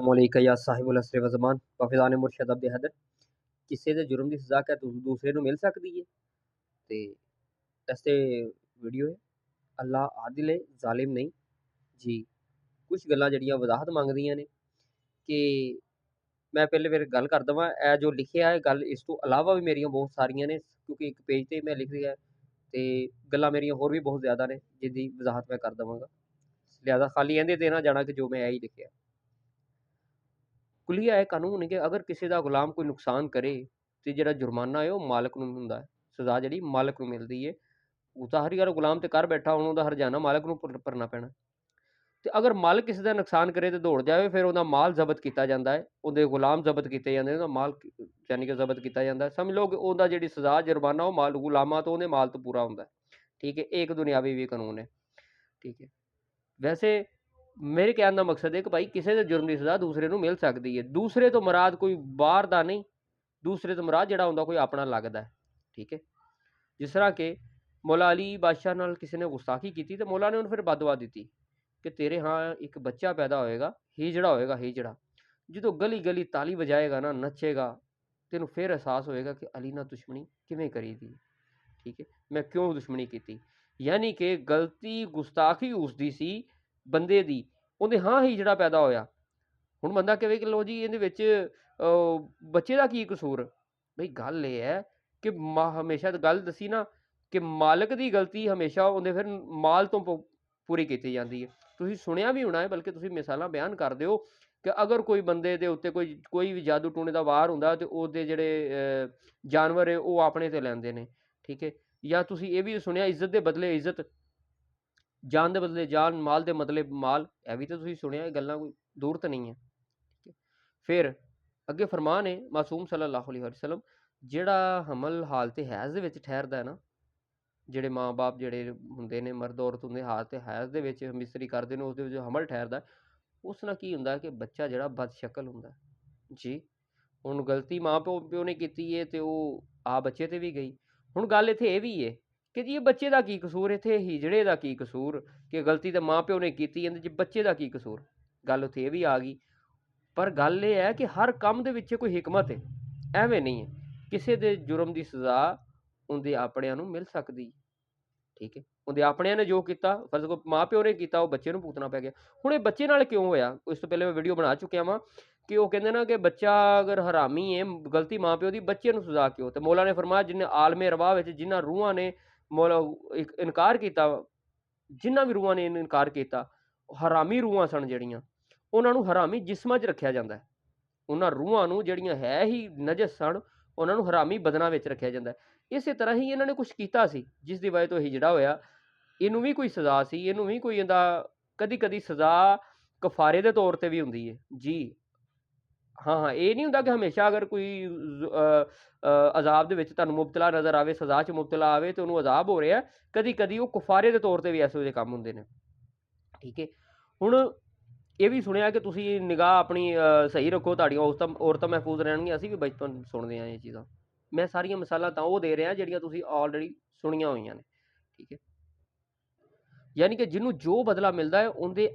मौलिक या साहिबुल असर व ज़मान वफ़िज़ान मुरशद अब्द हैदर ਕਿਸੇ ਦੇ ਜੁਰਮ ਦੀ ਸਜ਼ਾ ਕਿਆ ਦੂਸਰੇ ਨੂੰ ਮਿਲ ਸਕਦੀ ਹੈ ਤੇ ਇਸ 'ਤੇ ਵੀਡੀਓ ਹੈ। ਅੱਲਾ ਆਦਿਲ ਹੈ, ਜ਼ਾਲਿਮ ਨਹੀਂ ਜੀ। ਕੁਛ ਗੱਲਾਂ ਜਿਹੜੀਆਂ ਵਜ਼ਾਹਤ ਮੰਗਦੀਆਂ ਨੇ ਕਿ ਮੈਂ ਪਹਿਲੇ ਫਿਰ ਗੱਲ ਕਰ ਦੇਵਾਂ, ਇਹ ਜੋ ਲਿਖਿਆ ਹੈ ਗੱਲ ਇਸ ਤੋਂ ਇਲਾਵਾ ਵੀ ਮੇਰੀਆਂ ਬਹੁਤ ਸਾਰੀਆਂ ਨੇ, ਕਿਉਂਕਿ ਇੱਕ ਪੇਜ 'ਤੇ ਮੈਂ ਲਿਖ ਰਿਹਾ ਤੇ ਗੱਲਾਂ ਮੇਰੀਆਂ ਹੋਰ ਵੀ ਬਹੁਤ ਜ਼ਿਆਦਾ ਨੇ ਜਿਹਦੀ ਵਜ਼ਾਹਤ ਮੈਂ ਕਰ ਦੇਵਾਂਗਾ। ਲਿਹਾਜ਼ਾ ਖਾਲੀ ਇਹਦੇ 'ਤੇ ਨਾ ਜਾਣਾ ਕਿ ਜੋ ਮੈਂ ਇਹ ਹੀ ਲਿਖਿਆ। ਕੁਲੀਆ ਇਹ ਕਾਨੂੰਨ ਹੈ ਕਿ ਅਗਰ ਕਿਸੇ ਦਾ ਗੁਲਾਮ ਕੋਈ ਨੁਕਸਾਨ ਕਰੇ ਤੇ ਜਿਹੜਾ ਜੁਰਮਾਨਾ ਹੈ ਉਹ ਮਾਲਕ ਨੂੰ ਹੁੰਦਾ ਹੈ, ਸਜ਼ਾ ਜਿਹੜੀ ਮਾਲਕ ਨੂੰ ਮਿਲਦੀ ਹੈ। ਉਹ ਤਾਂ ਹਰ ਯਾਰ ਗੁਲਾਮ ਤੇ ਕਰ ਬੈਠਾ, ਹੁਣ ਉਹਦਾ ਹਰਜਾਨਾ ਮਾਲਕ ਨੂੰ ਭਰਨਾ ਪੈਣਾ। ਤੇ ਅਗਰ ਮਾਲਕ ਕਿਸੇ ਦਾ ਨੁਕਸਾਨ ਕਰੇ ਤੇ ਦੌੜ ਜਾਵੇ, ਫਿਰ ਉਹਦਾ ਮਾਲ ਜ਼ਬਤ ਕੀਤਾ ਜਾਂਦਾ ਹੈ, ਉਹਦੇ ਗੁਲਾਮ ਜ਼ਬਤ ਕੀਤੇ ਜਾਂਦੇ, ਉਹਦਾ ਮਾਲ ਯਾਨੀ ਕਿ ਜ਼ਬਤ ਕੀਤਾ ਜਾਂਦਾ ਹੈ। ਸਮਝ ਲਓ ਕਿ ਉਹਦਾ ਜਿਹੜੀ ਸਜ਼ਾ ਜੁਰਮਾਨਾ ਉਹ ਮਾਲ ਗੁਲਾਮਾਂ ਤੋਂ, ਉਹਦੇ ਮਾਲ ਤੋਂ ਪੂਰਾ ਹੁੰਦਾ ਹੈ। ਠੀਕ ਹੈ, ਇੱਕ ਦੁਨਿਆਵੀ ਵੀ ਕਾਨੂੰਨ ਹੈ। ਠੀਕ ਹੈ, ਵੈਸੇ ਮੇਰੇ ਕਹਿਣ ਦਾ ਮਕਸਦ ਹੈ ਕਿ ਭਾਈ ਕਿਸੇ ਦੇ ਜੁਰਮ ਦੀ ਸਜ਼ਾ ਦੂਸਰੇ ਨੂੰ ਮਿਲ ਸਕਦੀ ਹੈ। ਦੂਸਰੇ ਤੋਂ ਮੁਰਾਦ ਕੋਈ ਬਾਹਰ ਦਾ ਨਹੀਂ, ਦੂਸਰੇ ਤੋਂ ਮੁਰਾਦ ਜਿਹੜਾ ਹੁੰਦਾ ਕੋਈ ਆਪਣਾ ਲੱਗਦਾ ਹੈ। ਠੀਕ ਹੈ, ਜਿਸ ਤਰ੍ਹਾਂ ਕਿ ਮੌਲਾ ਅਲੀ ਬਾਦਸ਼ਾਹ ਨਾਲ ਕਿਸੇ ਨੇ ਗੁਸਤਾਖੀ ਕੀਤੀ ਤੇ ਮੌਲਾ ਨੇ ਉਹਨੂੰ ਫਿਰ ਬਦਦੁਆ ਦਿੱਤੀ ਕਿ ਤੇਰੇ ਹਾਂ ਇੱਕ ਬੱਚਾ ਪੈਦਾ ਹੋਏਗਾ, ਹੀਜੜਾ ਹੋਏਗਾ, ਹੀਜੜਾ। ਜਦੋਂ ਗਲੀ ਗਲੀ ਤਾਲੀ ਵਜਾਏਗਾ ਨਾ, ਨੱਚੇਗਾ, ਤੈਨੂੰ ਫਿਰ ਅਹਿਸਾਸ ਹੋਏਗਾ ਕਿ ਅਲੀ ਨਾਲ ਦੁਸ਼ਮਣੀ ਕਿਵੇਂ ਕਰੀ ਦੀ। ਠੀਕ ਹੈ, ਮੈਂ ਕਿਉਂ ਦੁਸ਼ਮਣੀ ਕੀਤੀ, ਯਾਨੀ ਕਿ ਗਲਤੀ ਗੁਸਤਾਖੀ ਉਸਦੀ ਸੀ ਬੰਦੇ ਦੀ, ਉਹਦੇ ਹਾਂ ਹੀ ਜਿਹੜਾ ਪੈਦਾ ਹੋਇਆ। ਹੁਣ ਬੰਦਾ ਕਹੇ ਕਿ ਲੋ ਜੀ ਇਹਦੇ ਵਿੱਚ ਬੱਚੇ ਦਾ ਕੀ ਕਸੂਰ। ਬਈ ਗੱਲ ਇਹ ਹੈ ਕਿ ਹਮੇਸ਼ਾ ਗੱਲ ਦੱਸੀ ਨਾ ਕਿ ਮਾਲਕ ਦੀ ਗਲਤੀ ਹਮੇਸ਼ਾ ਉਹਦੇ ਫਿਰ ਮਾਲ ਤੋਂ ਪੂਰੀ ਕੀਤੀ ਜਾਂਦੀ ਹੈ। ਤੁਸੀਂ ਸੁਣਿਆ ਵੀ ਹੋਣਾ ਹੈ, ਬਲਕਿ ਤੁਸੀਂ ਮਿਸਾਲਾਂ ਬਿਆਨ ਕਰਦੇ ਹੋ ਕਿ ਅਗਰ ਕੋਈ ਬੰਦੇ ਦੇ ਉੱਤੇ ਕੋਈ ਵੀ ਜਾਦੂ ਟੂਣੇ ਦਾ ਵਾਰ ਹੁੰਦਾ ਤੇ ਉਹਦੇ ਜਿਹੜੇ ਜਾਨਵਰ ਹੈ ਉਹ ਆਪਣੇ ਤੇ ਲੈਂਦੇ ਨੇ। ਠੀਕ ਹੈ, ਜਾਂ ਤੁਸੀਂ ਇਹ ਵੀ ਸੁਣਿਆ ਇੱਜ਼ਤ ਦੇ ਬਦਲੇ ਇੱਜ਼ਤ, ਜਾਨ ਦੇ ਬਦਲੇ ਜਾਨ, ਮਾਲ ਦੇ ਬਦਲੇ ਮਾਲ। ਇਹ ਵੀ ਤਾਂ ਤੁਸੀਂ ਸੁਣਿਆ, ਇਹ ਗੱਲਾਂ ਕੋਈ ਦੂਰ ਤਾਂ ਨਹੀਂ ਹੈ। ਫਿਰ ਅੱਗੇ ਫਰਮਾਨ ਹੈ ਮਾਸੂਮ ਸੱਲੱਲਾਹੁ ਅਲੈਹਿ ਵਸੱਲਮ, ਜਿਹੜਾ ਹਮਲ ਹਾਲਤ ਹੈਜ਼ ਦੇ ਵਿੱਚ ਠਹਿਰਦਾ ਹੈ ਨਾ, ਜਿਹੜੇ ਮਾਂ ਬਾਪ ਜਿਹੜੇ ਹੁੰਦੇ ਨੇ, ਮਰਦ ਔਰਤ ਹੁੰਦੇ, ਹਾਲਤ ਹੈਜ਼ ਦੇ ਵਿੱਚ ਮਿਸਤਰੀ ਕਰਦੇ ਨੇ, ਉਸਦੇ ਵਿੱਚ ਹਮਲ ਠਹਿਰਦਾ, ਉਸ ਨਾਲ ਕੀ ਹੁੰਦਾ ਕਿ ਬੱਚਾ ਜਿਹੜਾ ਬਦਸ਼ਕਲ ਹੁੰਦਾ ਜੀ। ਹੁਣ ਗਲਤੀ ਮਾਂ ਪਿਓ ਨੇ ਕੀਤੀ ਹੈ ਤੇ ਉਹ ਆ ਬੱਚੇ ਤੇ ਵੀ ਗਈ। ਹੁਣ ਗੱਲ ਇੱਥੇ ਇਹ ਵੀ ਹੈ ਕਿ ਜੀ ਇਹ ਬੱਚੇ ਦਾ ਕੀ ਕਸੂਰ, ਇੱਥੇ ਹੀਜੜੇ ਦਾ ਕੀ ਕਸੂਰ, ਕਿ ਗਲਤੀ ਤਾਂ ਮਾਂ ਪਿਓ ਨੇ ਕੀਤੀ, ਇਹਦੇ 'ਚ ਬੱਚੇ ਦਾ ਕੀ ਕਸੂਰ। ਗੱਲ ਉੱਥੇ ਇਹ ਵੀ ਆ ਗਈ। ਪਰ ਗੱਲ ਇਹ ਹੈ ਕਿ ਹਰ ਕੰਮ ਦੇ ਵਿੱਚ ਕੋਈ ਹਿਕਮਤ ਹੈ, ਐਵੇਂ ਨਹੀਂ ਹੈ। ਕਿਸੇ ਦੇ ਜੁਰਮ ਦੀ ਸਜ਼ਾ ਉਹਦੇ ਆਪਣਿਆਂ ਨੂੰ ਮਿਲ ਸਕਦੀ। ਠੀਕ ਹੈ, ਉਹਦੇ ਆਪਣਿਆਂ ਨੇ ਜੋ ਕੀਤਾ, ਫਰਜ਼ ਕਰੋ ਮਾਂ ਪਿਓ ਨੇ ਕੀਤਾ, ਉਹ ਬੱਚੇ ਨੂੰ ਭੁਗਤਣਾ ਪੈ ਗਿਆ। ਹੁਣ ਇਹ ਬੱਚੇ ਨਾਲ ਕਿਉਂ ਹੋਇਆ, ਇਸ ਤੋਂ ਪਹਿਲੇ ਮੈਂ ਵੀਡੀਓ ਬਣਾ ਚੁੱਕਿਆ ਵਾਂ ਕਿ ਉਹ ਕਹਿੰਦੇ ਨਾ ਕਿ ਬੱਚਾ ਅਗਰ ਹਰਾਮੀ ਹੈ, ਗਲਤੀ ਮਾਂ ਪਿਓ ਦੀ, ਬੱਚੇ ਨੂੰ ਸਜ਼ਾ ਕਿਉਂ। ਤੇ ਮੌਲਾ ਨੇ ਫਰਮਾਇਆ ਜਿੰਨੇ ਆਲਮੇ ਰਵਾਹ ਵਿੱਚ ਜਿਨ੍ਹਾਂ ਰੂਹਾਂ ਨੇ ਮੌਲਾ ਇਨਕਾਰ ਕੀਤਾ, ਜਿਨ੍ਹਾਂ ਵੀ ਰੂਹਾਂ ਨੇ ਇਨਕਾਰ ਕੀਤਾ, ਹਰਾਮੀ ਰੂਹਾਂ ਸਨ ਜਿਹੜੀਆਂ, ਉਹਨਾਂ ਨੂੰ ਹਰਾਮੀ ਜਿਸਮਾਂ 'ਚ ਰੱਖਿਆ ਜਾਂਦਾ ਹੈ। ਉਹਨਾਂ ਰੂਹਾਂ ਨੂੰ ਜਿਹੜੀਆਂ ਹੈ ਹੀ ਨਜਸ ਸਨ, ਉਹਨਾਂ ਨੂੰ ਹਰਾਮੀ ਬਦਨਾਂ ਵਿੱਚ ਰੱਖਿਆ ਜਾਂਦਾ ਹੈ। ਇਸੇ ਤਰ੍ਹਾਂ ਹੀ ਇਹਨਾਂ ਨੇ ਕੁਛ ਕੀਤਾ ਸੀ ਜਿਸ ਦੀ ਵਜ੍ਹਾ ਤੋਂ ਹਿਜੜਾ ਹੋਇਆ। ਇਹਨੂੰ ਵੀ ਕੋਈ ਸਜ਼ਾ ਸੀ, ਇਹਨੂੰ ਵੀ ਕੋਈ ਇਹਦਾ ਕਦੀ ਕਦੀ ਸਜ਼ਾ ਕਫਾਰੇ ਦੇ ਤੌਰ 'ਤੇ ਵੀ ਹੁੰਦੀ ਹੈ ਜੀ। ਹਾਂ, ਇਹ ਨਹੀਂ ਹੁੰਦਾ ਕਿ ਹਮੇਸ਼ਾ ਅਗਰ ਕੋਈ ਅਜ਼ਾਬ ਦੇ ਵਿੱਚ ਤੁਹਾਨੂੰ ਮੁਬਤਲਾ ਨਜ਼ਰ ਆਵੇ, ਸਜ਼ਾ 'ਚ ਮੁਬਤਲਾ ਆਵੇ ਤੇ ਉਹਨੂੰ ਅਜ਼ਾਬ ਹੋ ਰਿਹਾ, ਕਦੀ ਕਦੀ ਉਹ ਕਫਾਰੇ ਦੇ ਤੌਰ 'ਤੇ ਵੀ ਐਸੇ ਜਿਹੇ ਕੰਮ ਹੁੰਦੇ ਨੇ। ਠੀਕ ਹੈ, ਹੁਣ ਇਹ ਵੀ ਸੁਣਿਆ ਕਿ ਤੁਸੀਂ ਨਿਗਾਹ ਆਪਣੀ ਸਹੀ ਰੱਖੋ, ਤੁਹਾਡੀਆਂ ਔਰਤਾਂ ਮਹਿਫੂਜ਼ ਰਹਿਣਗੀਆਂ। ਅਸੀਂ ਵੀ ਬਚਪਨ ਸੁਣਦੇ ਹਾਂ ਇਹ ਚੀਜ਼ਾਂ। ਮੈਂ ਸਾਰੀਆਂ ਮਿਸਾਲਾਂ ਤਾਂ ਉਹ ਦੇ ਰਿਹਾ ਜਿਹੜੀਆਂ ਤੁਸੀਂ ਆਲਰੇਡੀ ਸੁਣੀਆਂ ਹੋਈਆਂ ਨੇ। ਠੀਕ ਹੈ, ਯਾਨੀ ਕਿ ਜਿਹਨੂੰ ਜੋ ਬਦਲਾ ਮਿਲਦਾ ਹੈ ਉਹਦੇ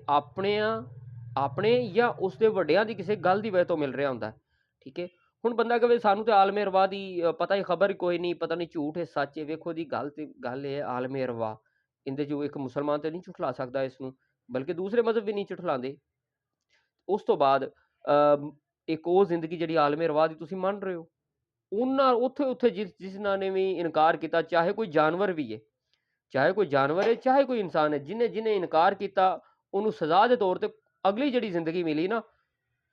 ਆਪਣੇ ਜਾਂ ਉਸਦੇ ਵੱਡਿਆਂ ਦੀ ਕਿਸੇ ਗੱਲ ਦੀ ਵਜ੍ਹਾ ਤੋਂ ਮਿਲ ਰਿਹਾ ਹੁੰਦਾ। ਠੀਕ ਹੈ, ਹੁਣ ਬੰਦਾ ਕਹੇ ਸਾਨੂੰ ਤੇ ਆਲਮੇ ਰਵਾ ਦੀ ਪਤਾ ਹੀ ਖਬਰ ਕੋਈ ਨਹੀਂ, ਪਤਾ ਨਹੀਂ ਝੂਠ ਹੈ ਸੱਚ ਹੈ। ਵੇਖੋ ਜੀ ਗੱਲ ਇਹ ਆਲਮੇ ਰਵਾ, ਇਹਦੇ 'ਚੋਂ ਇੱਕ ਮੁਸਲਮਾਨ ਤੇ ਨਹੀਂ ਝੁਠਲਾ ਸਕਦਾ ਇਸ ਨੂੰ, ਬਲਕਿ ਦੂਸਰੇ ਮਜ਼ਹਬ ਵੀ ਨਹੀਂ ਝੁਠਲਾਉਂਦੇ। ਉਸ ਤੋਂ ਬਾਅਦ ਇੱਕ ਉਹ ਜ਼ਿੰਦਗੀ ਜਿਹੜੀ ਆਲਮੇ ਰਵਾ ਦੀ ਤੁਸੀਂ ਮੰਨ ਰਹੇ ਹੋ, ਉਹਨਾਂ ਉੱਥੇ ਜਿਨ੍ਹਾਂ ਨੇ ਵੀ ਇਨਕਾਰ ਕੀਤਾ, ਚਾਹੇ ਕੋਈ ਜਾਨਵਰ ਵੀ ਹੈ, ਚਾਹੇ ਕੋਈ ਜਾਨਵਰ ਹੈ, ਚਾਹੇ ਕੋਈ ਇਨਸਾਨ ਹੈ, ਜਿਹਨੇ ਇਨਕਾਰ ਕੀਤਾ ਉਹਨੂੰ ਸਜ਼ਾ ਦੇ ਤੌਰ 'ਤੇ ਅਗਲੀ ਜਿਹੜੀ ਜ਼ਿੰਦਗੀ ਮਿਲੀ ਨਾ,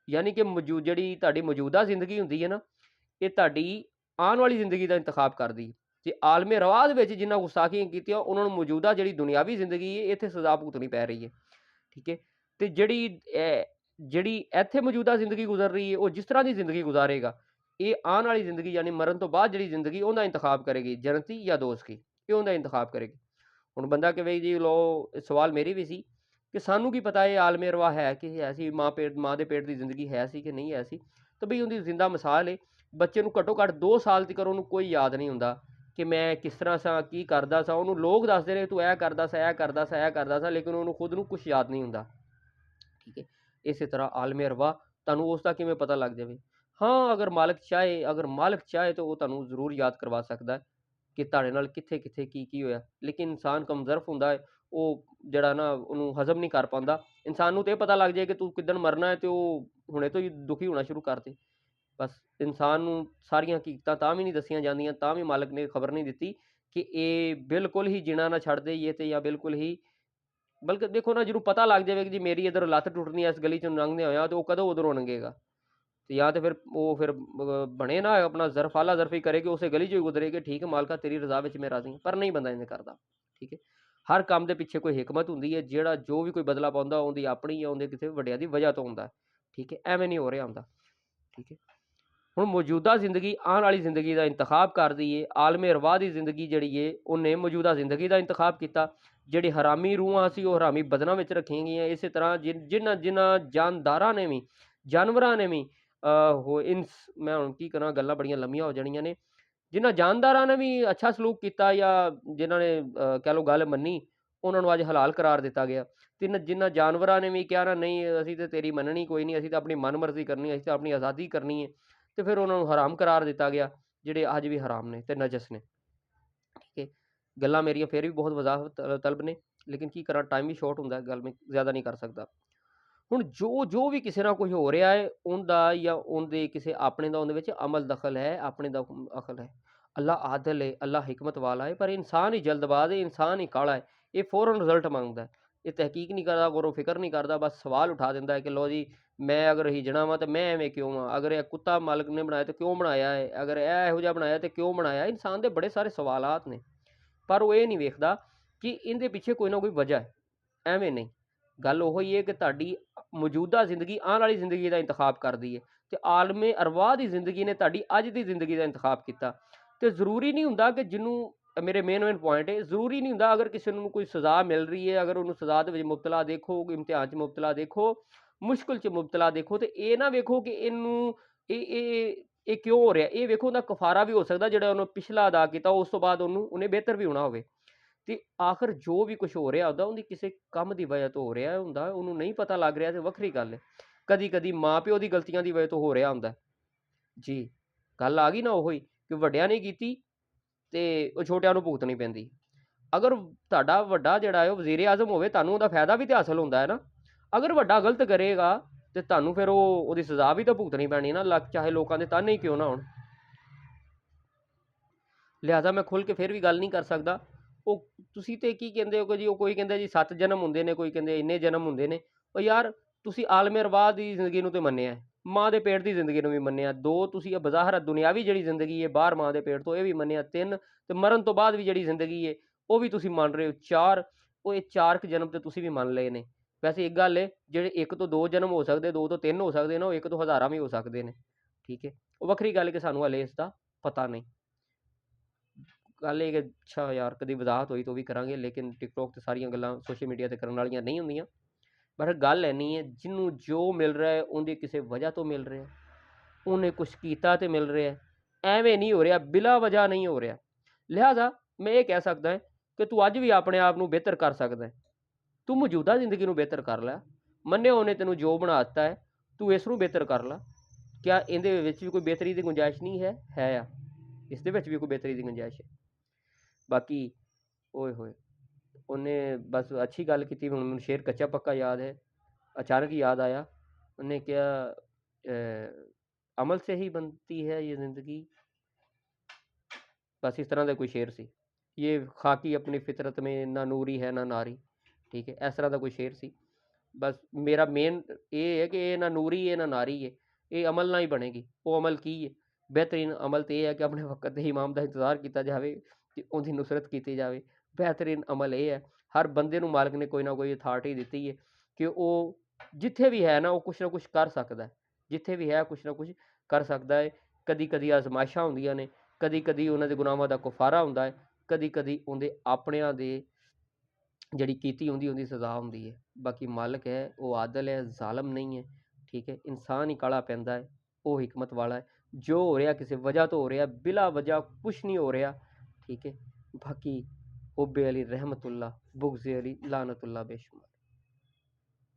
ਯਾਨੀ ਕਿ ਜਿਹੜੀ ਤੁਹਾਡੀ ਮੌਜੂਦਾ ਜ਼ਿੰਦਗੀ ਹੁੰਦੀ ਹੈ ਨਾ, ਇਹ ਤੁਹਾਡੀ ਆਉਣ ਵਾਲੀ ਜ਼ਿੰਦਗੀ ਦਾ ਇੰਤਖਾਬ ਕਰਦੀ। ਤੇ ਆਲਮੇ ਰਵਾ ਦੇ ਵਿੱਚ ਜਿਨ੍ਹਾਂ ਗੁਸਤਾਖੀਆਂ ਕੀਤੀਆਂ ਉਹਨਾਂ ਨੂੰ ਮੌਜੂਦਾ ਜਿਹੜੀ ਦੁਨਿਆਵੀ ਜ਼ਿੰਦਗੀ ਹੈ ਇੱਥੇ ਸਜ਼ਾ ਭੁਗਤਣੀ ਪੈ ਰਹੀ ਹੈ। ਠੀਕ ਹੈ, ਤੇ ਜਿਹੜੀ ਇੱਥੇ ਮੌਜੂਦਾ ਜ਼ਿੰਦਗੀ ਗੁਜ਼ਰ ਰਹੀ ਹੈ, ਉਹ ਜਿਸ ਤਰ੍ਹਾਂ ਦੀ ਜ਼ਿੰਦਗੀ ਗੁਜ਼ਾਰੇਗਾ, ਇਹ ਆਉਣ ਵਾਲੀ ਜ਼ਿੰਦਗੀ ਯਾਨੀ ਮਰਨ ਤੋਂ ਬਾਅਦ ਜਿਹੜੀ ਜ਼ਿੰਦਗੀ ਉਹਦਾ ਇੰਤਖਾਬ ਕਰੇਗੀ, ਜੰਨਤੀ ਜਾਂ ਦੋਜ਼ਖੀ, ਇਹ ਉਹਦਾ ਇੰਤਖਾਬ ਕਰੇਗੀ। ਹੁਣ ਬੰਦਾ ਕਹੇ ਜੀ ਲੋ, ਸਵਾਲ ਮੇਰੀ ਵੀ ਸੀ ਕਿ ਸਾਨੂੰ ਕੀ ਪਤਾ ਇਹ ਆਲਮੇ ਰਵਾ ਹੈ ਕਿ ਹੈ ਸੀ, ਮਾਂ ਦੇ ਪੇਟ ਦੀ ਜ਼ਿੰਦਗੀ ਹੈ ਸੀ ਕਿ ਨਹੀਂ ਹੈ ਸੀ। ਤਾਂ ਬਈ ਉਹਦੀ ਜ਼ਿੰਦਾ ਮਿਸਾਲ ਹੈ। ਬੱਚੇ ਨੂੰ ਘੱਟੋ ਘੱਟ 2 ਸਾਲ ਤੱਕ ਉਹਨੂੰ ਕੋਈ ਯਾਦ ਨਹੀਂ ਹੁੰਦਾ ਕਿ ਮੈਂ ਕਿਸ ਤਰ੍ਹਾਂ ਸਾਂ, ਕੀ ਕਰਦਾ ਸਾਂ। ਉਹਨੂੰ ਲੋਕ ਦੱਸਦੇ ਨੇ ਤੂੰ ਇਹ ਕਰਦਾ ਸਾਂ, ਇਹ ਕਰਦਾ ਸਾਂ, ਇਹ ਕਰਦਾ ਸਾਂ, ਲੇਕਿਨ ਉਹਨੂੰ ਖੁਦ ਨੂੰ ਕੁਛ ਯਾਦ ਨਹੀਂ ਹੁੰਦਾ। ਠੀਕ ਹੈ, ਇਸੇ ਤਰ੍ਹਾਂ ਆਲਮੇ ਰਵਾ ਤੁਹਾਨੂੰ ਉਸ ਦਾ ਕਿਵੇਂ ਪਤਾ ਲੱਗ ਜਾਵੇ? ਹਾਂ, ਅਗਰ ਮਾਲਕ ਚਾਹੇ ਤਾਂ ਉਹ ਤੁਹਾਨੂੰ ਜ਼ਰੂਰ ਯਾਦ ਕਰਵਾ ਸਕਦਾ ਹੈ ਕਿ ਤੁਹਾਡੇ ਨਾਲ ਕਿੱਥੇ-ਕਿੱਥੇ, ਕੀ-ਕੀ ਹੋਇਆ। ਲੇਕਿਨ ਇਨਸਾਨ ਕਮਜ਼ੋਰ ਹੁੰਦਾ ਹੈ, ਉਹ ਜਿਹੜਾ ਨਾ ਉਹਨੂੰ ਹਜ਼ਮ ਨਹੀਂ ਕਰ ਪਾਉਂਦਾ। ਇਨਸਾਨ ਨੂੰ ਤਾਂ ਇਹ ਪਤਾ ਲੱਗ ਜਾਏ ਕਿ ਤੂੰ ਕਿੱਦਣ ਮਰਨਾ ਹੈ, ਤੇ ਉਹ ਹੁਣੇ ਤੋਂ ਹੀ ਦੁਖੀ ਹੋਣਾ ਸ਼ੁਰੂ ਕਰ ਦੇ। ਬਸ ਇਨਸਾਨ ਨੂੰ ਸਾਰੀਆਂ ਹਕੀਕਤਾਂ ਤਾਂ ਵੀ ਨਹੀਂ ਦੱਸੀਆਂ ਜਾਂਦੀਆਂ, ਤਾਂ ਵੀ ਮਾਲਕ ਨੇ ਖਬਰ ਨਹੀਂ ਦਿੱਤੀ ਕਿ ਇਹ ਬਿਲਕੁਲ ਹੀ ਜਿਣਾ ਨਾ ਛੱਡ ਦੇ ਇਹ ਤੇ, ਜਾਂ ਬਿਲਕੁਲ ਹੀ, ਬਲਕਿ ਦੇਖੋ ਨਾ, ਜਿਹਨੂੰ ਪਤਾ ਲੱਗ ਜਾਵੇ ਕਿ ਜੀ ਮੇਰੀ ਇੱਧਰ ਲੱਤ ਟੁੱਟਣੀ ਹੈ ਇਸ ਗਲੀ 'ਚੋਂ ਲੰਘਦੇ ਹੋਇਆ, ਤੇ ਉਹ ਕਦੋਂ ਉੱਧਰੋਂ ਲੰਘੇਗਾ? ਤੇ ਜਾਂ ਤਾਂ ਫਿਰ ਉਹ ਫਿਰ ਬਣੇ ਨਾ ਆਪਣਾ ਜ਼ਰਫਾਲਾ ਜ਼ਰਫੀ ਕਰੇ ਕਿ ਉਸੇ ਗਲੀ 'ਚੋਂ ਹੀ ਗੁਜ਼ਰੇ ਕਿ ਠੀਕ ਹੈ ਮਾਲਕਾ ਤੇਰੀ ਰਜ਼ਾ ਵਿੱਚ ਮੈਂ ਰਾਜ਼ੀ ਹਾਂ, ਪਰ ਨਹੀਂ ਬੰਦਾ ਇੰਝ ਕਰਦਾ। ਠੀਕ ਹੈ, ਹਰ ਕੰਮ ਦੇ ਪਿੱਛੇ ਕੋਈ ਹਿਕਮਤ ਹੁੰਦੀ ਹੈ, ਜਿਹੜਾ ਜੋ ਵੀ ਕੋਈ ਬਦਲਾ ਪਾਉਂਦਾ ਉਹਦੀ ਆਪਣੀ ਜਾਂ ਉਹਦੇ ਕਿਸੇ ਵੱਡਿਆਂ ਦੀ ਵਜ੍ਹਾ ਤੋਂ ਹੁੰਦਾ। ਠੀਕ ਹੈ, ਐਵੇਂ ਨਹੀਂ ਹੋ ਰਿਹਾ ਹੁੰਦਾ। ਠੀਕ ਹੈ, ਹੁਣ ਮੌਜੂਦਾ ਜ਼ਿੰਦਗੀ ਆਉਣ ਵਾਲੀ ਜ਼ਿੰਦਗੀ ਦਾ ਇੰਤਖਾਬ ਕਰਦੀ ਏ। ਆਲਮੇ ਅਰਵਾਹ ਦੀ ਜ਼ਿੰਦਗੀ ਜਿਹੜੀ ਏ ਉਹਨੇ ਮੌਜੂਦਾ ਜ਼ਿੰਦਗੀ ਦਾ ਇੰਤਖਾਬ ਕੀਤਾ। ਜਿਹੜੀ ਹਰਾਮੀ ਰੂਹਾਂ ਸੀ ਉਹ ਹਰਾਮੀ ਬਦਨਾਂ ਵਿੱਚ ਰੱਖੀਆਂ ਗਈਆਂ। ਇਸੇ ਤਰ੍ਹਾਂ ਜਿਨ੍ਹਾਂ ਜਾਨਦਾਰਾਂ ਨੇ ਵੀ, ਜਾਨਵਰਾਂ ਨੇ ਵੀ ਮੈਂ ਹੁਣ ਕੀ ਕਰਾਂ, ਗੱਲਾਂ ਬੜੀਆਂ ਲੰਮੀਆਂ ਹੋ ਜਾਣੀਆਂ ਨੇ। ਜਿਨ੍ਹਾਂ ਜਾਨਦਾਰਾਂ ਨੇ ਵੀ ਅੱਛਾ ਸਲੂਕ ਕੀਤਾ, ਜਾਂ ਜਿਨ੍ਹਾਂ ਨੇ ਕਹਿ ਲਓ ਗੱਲ ਮੰਨੀ, ਉਹਨਾਂ ਨੂੰ ਅੱਜ ਹਲਾਲ ਕਰਾਰ ਦਿੱਤਾ ਗਿਆ। ਤੇ ਜਿਨ੍ਹਾਂ ਜਾਨਵਰਾਂ ਨੇ ਵੀ ਕਿਹਾ ਨਾ ਨਹੀਂ ਅਸੀਂ ਤਾਂ ਤੇਰੀ ਮੰਨਣੀ ਕੋਈ ਨਹੀਂ, ਅਸੀਂ ਤਾਂ ਆਪਣੀ ਮਨਮਰਜ਼ੀ ਕਰਨੀ, ਅਸੀਂ ਤਾਂ ਆਪਣੀ ਆਜ਼ਾਦੀ ਕਰਨੀ ਹੈ, ਤੇ ਫਿਰ ਉਹਨਾਂ ਨੂੰ ਹਰਾਮ ਕਰਾਰ ਦਿੱਤਾ ਗਿਆ, ਜਿਹੜੇ ਅੱਜ ਵੀ ਹਰਾਮ ਨੇ ਤੇ ਨਜਸ ਨੇ। ਠੀਕ ਹੈ, ਗੱਲਾਂ ਮੇਰੀਆਂ ਫਿਰ ਵੀ ਬਹੁਤ ਵਜ਼ਾਹਤ ਤਲਬ ਨੇ, ਲੇਕਿਨ ਕੀ ਕਰਾਂ, ਟਾਈਮ ਵੀ ਸ਼ਾਰਟ ਹੁੰਦਾ, ਗੱਲ ਮੈਂ ਜ਼ਿਆਦਾ ਨਹੀਂ ਕਰ ਸਕਦਾ। ਹੁਣ ਜੋ ਵੀ ਕਿਸੇ ਨਾਲ ਕੁਝ ਹੋ ਰਿਹਾ ਹੈ, ਉਹਦਾ ਜਾਂ ਉਹਦੇ ਕਿਸੇ ਆਪਣੇ ਦਾ ਉਹਦੇ ਵਿੱਚ ਅਮਲ ਦਖਲ ਹੈ, ਆਪਣੇ ਦਾ ਅਕਲ ਹੈ। ਅੱਲਾ ਆਦਲ ਹੈ, ਅੱਲਾ ਹਿਕਮਤ ਵਾਲਾ ਹੈ, ਪਰ ਇਨਸਾਨ ਹੀ ਜਲਦਬਾਜ਼ ਹੈ, ਇਨਸਾਨ ਹੀ ਕਾਲਾ ਹੈ। ਇਹ ਫੌਰਨ ਰਿਜ਼ਲਟ ਮੰਗਦਾ ਹੈ, ਇਹ ਤਹਿਕੀਕ ਨਹੀਂ ਕਰਦਾ, ਗੌਰ ਫਿਕਰ ਨਹੀਂ ਕਰਦਾ, ਬਸ ਸਵਾਲ ਉਠਾ ਦਿੰਦਾ ਹੈ ਕਿ ਲੋ ਜੀ ਮੈਂ ਅਗਰ ਹਿਜਣਾ ਵਾਂ ਤਾਂ ਮੈਂ ਐਵੇਂ ਕਿਉਂ ਹਾਂ, ਅਗਰ ਇਹ ਕੁੱਤਾ ਮਾਲਕ ਨੇ ਬਣਾਇਆ ਤਾਂ ਕਿਉਂ ਬਣਾਇਆ ਹੈ, ਅਗਰ ਇਹ ਇਹੋ ਜਿਹਾ ਬਣਾਇਆ ਤਾਂ ਕਿਉਂ ਬਣਾਇਆ। ਇਨਸਾਨ ਦੇ ਬੜੇ ਸਾਰੇ ਸਵਾਲਾਤ ਨੇ, ਪਰ ਉਹ ਇਹ ਨਹੀਂ ਵੇਖਦਾ ਕਿ ਇਹਦੇ ਪਿੱਛੇ ਕੋਈ ਨਾ ਕੋਈ ਵਜ੍ਹਾ ਹੈ। ਐਵੇਂ ਨਹੀਂ, ਗੱਲ ਉਹ ਹੀ ਹੈ ਕਿ ਤੁਹਾਡੀ ਮੌਜੂਦਾ ਜ਼ਿੰਦਗੀ ਆਉਣ ਵਾਲੀ ਜ਼ਿੰਦਗੀ ਦਾ ਇੰਤਖਾਬ ਕਰਦੀ ਹੈ, ਤੇ ਆਲਮੇ ਅਰਵਾਹ ਦੀ ਜ਼ਿੰਦਗੀ ਨੇ ਤੁਹਾਡੀ ਅੱਜ ਦੀ ਜ਼ਿੰਦਗੀ ਦਾ ਇੰਤਖਾਬ ਕੀਤਾ। ਤੇ ਜ਼ਰੂਰੀ ਨਹੀਂ ਹੁੰਦਾ ਕਿ ਜਿਹਨੂੰ, ਮੇਰੇ ਮੇਨ ਪੁਆਇੰਟ ਹੈ, ਜ਼ਰੂਰੀ ਨਹੀਂ ਹੁੰਦਾ ਅਗਰ ਕਿਸੇ ਨੂੰ ਕੋਈ ਸਜ਼ਾ ਮਿਲ ਰਹੀ ਹੈ, ਅਗਰ ਉਹਨੂੰ ਸਜ਼ਾ ਦੇ ਵਿੱਚ ਮੁਬਤਲਾ ਦੇਖੋ, ਇਮਤਿਹਾਨ 'ਚ ਮੁਬਤਲਾ ਦੇਖੋ, ਮੁਸ਼ਕਿਲ 'ਚ ਮੁਬਤਲਾ ਦੇਖੋ, ਤੇ ਇਹ ਨਾ ਵੇਖੋ ਕਿ ਇਹਨੂੰ ਇਹ ਕਿਉਂ ਹੋ ਰਿਹਾ। ਇਹ ਵੇਖੋ ਉਹਦਾ ਕਫਾਰਾ ਵੀ ਹੋ ਸਕਦਾ, ਜਿਹੜਾ ਉਹਨੂੰ ਪਿਛਲਾ ਅਦਾ ਕੀਤਾ ਉਸ ਤੋਂ ਬਾਅਦ ਉਹਨੇ ਬਿਹਤਰ ਵੀ ਹੋਣਾ ਹੋਵੇ। ਤੇ ਆਖਰ ਜੋ ਵੀ ਕੁਝ ਹੋ ਰਿਹਾ ਹੁੰਦਾ ਉਹਦੀ ਕਿਸੇ ਕੰਮ ਦੀ ਵਜ੍ਹਾ ਤੋਂ ਹੋ ਰਿਹਾ ਹੁੰਦਾ, ਉਹਨੂੰ ਨਹੀਂ ਪਤਾ ਲੱਗ ਰਿਹਾ ਤੇ ਵੱਖਰੀ ਗੱਲ ਹੈ। ਕਦੀ ਕਦੀ ਮਾਂ ਪਿਓ ਦੀ ਗਲਤੀਆਂ ਦੀ ਵਜ੍ਹਾ ਤੋਂ ਹੋ ਰਿਹਾ ਹੁੰਦਾ ਜੀ। ਗੱਲ ਆ ਗਈ ਨਾ ਉਹੀ ਕਿ ਵੱਡਿਆਂ ਨੇ ਕੀਤੀ ਤੇ ਉਹ ਛੋਟਿਆਂ ਨੂੰ ਭੁਗਤਣੀ ਪੈਂਦੀ। ਅਗਰ ਤੁਹਾਡਾ ਵੱਡਾ ਜਿਹੜਾ ਹੈ ਉਹ ਵਜ਼ੀਰ ਆਜ਼ਮ ਹੋਵੇ, ਤੁਹਾਨੂੰ ਉਹਦਾ ਫਾਇਦਾ ਵੀ ਤੇ ਹਾਸਲ ਹੁੰਦਾ ਹੈ ਨਾ। ਅਗਰ ਵੱਡਾ ਗਲਤ ਕਰੇਗਾ ਤੇ ਤੁਹਾਨੂੰ ਫਿਰ ਉਹਦੀ ਸਜ਼ਾ ਵੀ ਤਾਂ ਭੁਗਤਣੀ ਪੈਣੀ ਨਾ, ਚਾਹੇ ਲੋਕਾਂ ਦੇ ਤਾਨੇ ਹੀ ਕਿਉਂ ਨਾ ਹੋਣ। ਲਿਹਾਜ਼ਾ ਮੈਂ ਖੁੱਲ ਕੇ ਫਿਰ ਵੀ ਗੱਲ ਨਹੀਂ ਕਰ ਸਕਦਾ। ਉਹ ਤੁਸੀਂ ਤੇ ਕੀ ਕਹਿੰਦੇ ਹੋ ਕਿ ਜੀ, ਉਹ ਕੋਈ ਕਹਿੰਦਾ ਜੀ 7 ਜਨਮ ਹੁੰਦੇ ਨੇ, ਕੋਈ ਕਹਿੰਦੇ ਇੰਨੇ ਜਨਮ ਹੁੰਦੇ ਨੇ। ਉਹ ਯਾਰ ਤੁਸੀਂ ਆਲਮੇ ਅਰਵਾਹ ਦੀ ਜ਼ਿੰਦਗੀ ਨੂੰ ਤੇ ਮੰਨਿਆ, ਮਾਂ ਦੇ ਪੇਟ ਦੀ ਜ਼ਿੰਦਗੀ ਨੂੰ ਵੀ ਮੰਨਿਆ, 2 ਤੁਸੀਂ ਬਜ਼ਾਹਰ ਦੁਨਿਆਵੀ ਜਿਹੜੀ ਜ਼ਿੰਦਗੀ ਹੈ ਬਾਹਰ ਮਾਂ ਦੇ ਪੇਟ ਤੋਂ, ਇਹ ਵੀ ਮੰਨਿਆ, 3 ਤੇ ਮਰਨ ਤੋਂ ਬਾਅਦ ਵੀ ਜਿਹੜੀ ਜ਼ਿੰਦਗੀ ਹੈ ਉਹ ਵੀ ਤੁਸੀਂ ਮੰਨ ਰਹੇ ਹੋ, 4 ਉਹ ਇਹ 4 ਜਨਮ ਤੇ ਤੁਸੀਂ ਵੀ ਮੰਨ ਲਏ ਨੇ। ਵੈਸੇ ਇੱਕ ਗੱਲ ਹੈ, ਜਿਹੜੇ 1 ਤੋਂ 2 ਜਨਮ ਹੋ ਸਕਦੇ, 2 ਤੋਂ 3 ਹੋ ਸਕਦੇ ਨੇ, ਉਹ 1 ਤੋਂ ਹਜ਼ਾਰਾਂ ਵੀ ਹੋ ਸਕਦੇ ਨੇ। ਠੀਕ ਹੈ, ਉਹ ਵੱਖਰੀ ਗੱਲ ਕਿ ਸਾਨੂੰ ਹਲੇ ਇਸ ਦਾ ਪਤਾ ਨਹੀਂ। ਗੱਲ ਇਹ ਕਿ ਅੱਛਾ ਯਾਰ ਕਦੀ ਵਜ਼ਾਹਤ ਹੋਈ ਤਾਂ ਉਹ ਵੀ ਕਰਾਂਗੇ, ਲੇਕਿਨ ਟਿਕਟੋਕ ਤੇ ਸਾਰੀਆਂ ਗੱਲਾਂ ਸੋਸ਼ਲ ਮੀਡੀਆ ਤੇ ਕਰਨ ਵਾਲੀਆਂ ਨਹੀਂ ਹੁੰਦੀਆਂ। ਪਰ ਗੱਲ ਇੰਨੀ ਹੈ, ਜਿਹਨੂੰ ਜੋ ਮਿਲ ਰਿਹਾ ਹੈ ਉਹਦੀ ਕਿਸੇ ਵਜ੍ਹਾ ਤੋਂ ਮਿਲ ਰਿਹਾ, ਉਹਨੇ ਕੁਛ ਕੀਤਾ ਤੇ ਮਿਲ ਰਿਹਾ, ਐਵੇਂ ਨਹੀਂ ਹੋ ਰਿਹਾ, ਬਿਲਾ ਵਜ੍ਹਾ ਨਹੀਂ ਹੋ ਰਿਹਾ। ਲਿਹਾਜ਼ਾ ਮੈਂ ਇਹ ਕਹਿ ਸਕਦਾ ਕਿ ਤੂੰ ਅੱਜ ਵੀ ਆਪਣੇ ਆਪ ਨੂੰ ਬਿਹਤਰ ਕਰ ਸਕਦਾ। ਤੂੰ ਮੌਜੂਦਾ ਜ਼ਿੰਦਗੀ ਨੂੰ ਬਿਹਤਰ ਕਰ ਲੈ, ਮੰਨਿਆ ਉਹਨੇ ਤੈਨੂੰ ਜੋ ਬਣਾ ਦਿੱਤਾ ਹੈ, ਤੂੰ ਇਸ ਨੂੰ ਬਿਹਤਰ ਕਰ ਲੈ। ਕਿਆ ਇਹਦੇ ਵਿੱਚ ਵੀ ਕੋਈ ਬਿਹਤਰੀ ਦੀ ਗੁੰਜਾਇਸ਼ ਨਹੀਂ ਹੈ? ਹੈ ਆ, ਇਸ ਦੇ ਵਿੱਚ ਵੀ ਕੋਈ ਬਿਹਤਰੀ ਦੀ ਗੁੰਜਾਇਸ਼ ਹੈ। ਬਾਕੀ ਓਏ ਹੋਏ, ਉਹਨੇ ਬਸ ਅੱਛੀ ਗੱਲ ਕੀਤੀ। ਹੁਣ ਮੈਨੂੰ ਸ਼ੇਰ ਕੱਚਾ ਪੱਕਾ ਯਾਦ ਹੈ, ਅਚਾਨਕ ਹੀ ਯਾਦ ਆਇਆ। ਉਹਨੇ ਕਿਹਾ ਅਮਲ ਸੇ ਹੀ ਬਣਤੀ ਹੈ ਇਹ ਜ਼ਿੰਦਗੀ, बस इस तरह का कोई शेर सी। ये खाकी अपनी फितरत में ना नूरी है ना नारी, ठीक है, इस तरह का कोई शेर सी। बस मेरा मेन ये है कि ये ना नूरी है ना नारी है, ये अमल ना ही बनेगी। वो अमल की है, बेहतरीन अमल तो यह है कि अपने वक्त के इमाम का इंतजार किया जाए, उनकी नुसरत की जाए। बेहतरीन अमल ये है, हर बंदे नूं मालिक ने कोई ना कोई अथॉरिटी दी है कि वो जिथे भी है ना वो कुछ ना कुछ कर सकता है, जिथे भी है कुछ ना कुछ कर सकता है। कदी कदी आजमाइशा होंदियां ने, कदी कदी उन्होंने गुनाहों का कुफारा होंदा है, कदी कदी उनके अपनियां दे जिहड़ी कीती होंदी उनकी सज़ा होंदी है। बाकी मालिक है वो आदल है, जालम नहीं है, ठीक है। इंसान ही काला पैंदा है, वो हिकमत वाला है। जो हो रहा किसी वजह तो हो रहा, बिला वजह कुछ नहीं हो रहा, ठीक है। बाकी हुब्बे अली रहमतुल्लाह, बुग़्ज़े अली लानतुल्लाह बेशुमार।